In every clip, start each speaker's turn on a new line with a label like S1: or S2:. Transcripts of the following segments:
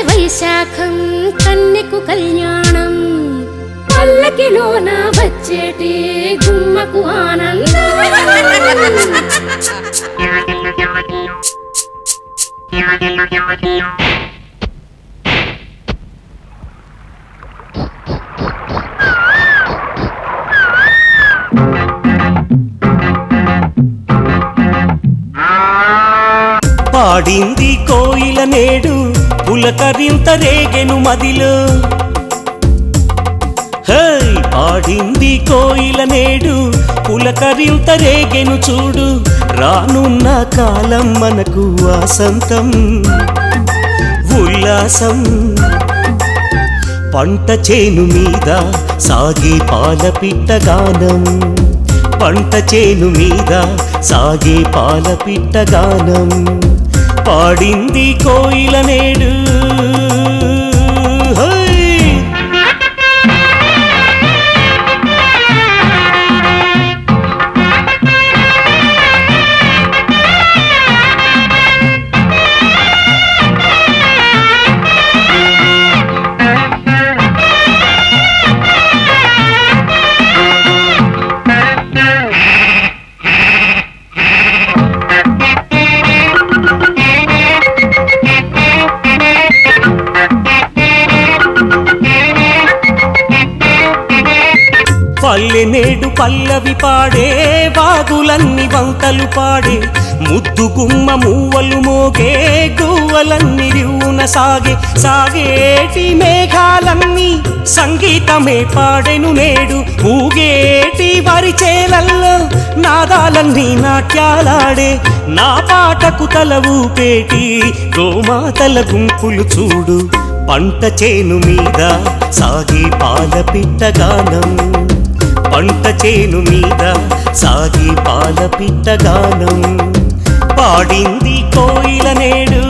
S1: వైశాఖం కన్నెకు కళ్యాణం పల్లకిలోన వచ్చేటి గుమ్మకు ఆనందం
S2: పాడింది కోయిల నేడు పులకరింత రేగెను మదిలో హై పాడింది కోయిల నేడు పులకరింత రేగెను చూడు రానున్న కాలం మనకు వాసంతం ఉల్లాసం పంట చేను మీద సాగే పాలపిట్ట గానం పంట చేను మీద సాగే పాలపిట్ట గానం పాడింది కోయిల నేడు పల్లె నేడు పల్లవి పాడే వాగులన్నీ వంతలు పాడే ముద్దు గుమ్మ మూవలు మోగే గువ్వలన్నీ రివ్వున సాగే సాగేటి మేఘాలన్నీ సంగీతమే పాడెను నేడు ఊగేటి వరి చేలల్లో నాదాలన్నీ నాట్యాలాడే నా పాటకు తల ఊపేటి గోమాతల గుంపులు చూడు పంట చేను మీద సాగే పాలపిట్ట గానం పంట చేను మీద సాగి పాలపిట్ట గానం పాడింది కోయిల నేడు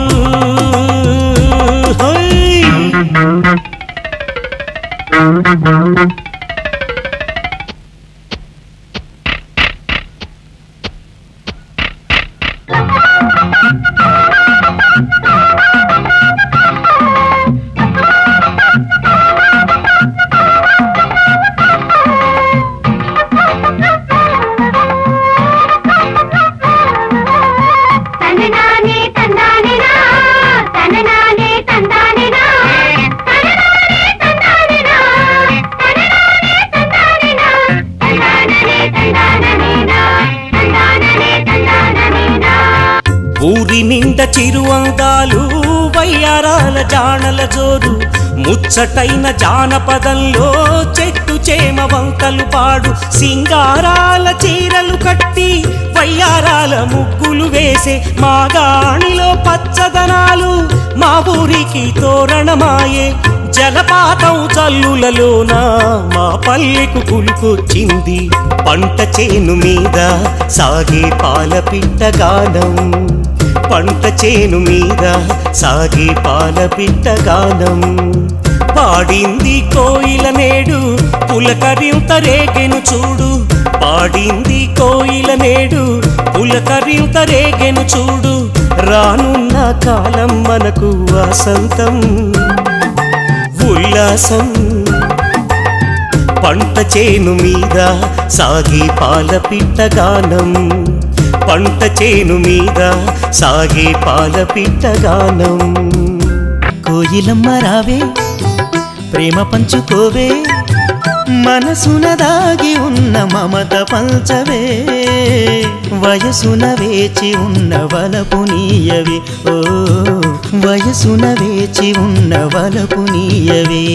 S2: ఊరి నిండా చిరువంగాలు వయ్యారాల జానల జోరు ముచ్చటైన జానపదంలో చెట్టు చేమ వంకలు పాడు సింగారాల చీరలు కట్టి వయ్యారాల ముగ్గులు వేసే మా గాణిలో పచ్చదనాలు మా ఊరికి తోరణమాయే జలపాతం చల్లులలోన మా పల్లెకు కులుకొచ్చింది పంట చేను మీద సాగే పాలపిట్ట గానం పంట చేను మీద సాగే పాలపిట్ట గానం పాడింది కోయిల నేడు పులకరింత రేగెను చూడు పాడింది కోయిల నేడు పులకరింత రేగెను చూడు రానున్న కాలం మనకు వసంతం ఉల్లాసం పంట చేను మీద సాగే పాలపిట్ట గానం పంట చేను మీద సాగే పాలపిట్ట గానం కోయిలమ్మ రావే ప్రేమ పంచుకోవే మనసున దాగి ఉన్న మమత పంచవే వయసున వేచి ఉన్న వలపు నీయవే ఓ వయసున వేచి ఉన్న వలపు నీయవే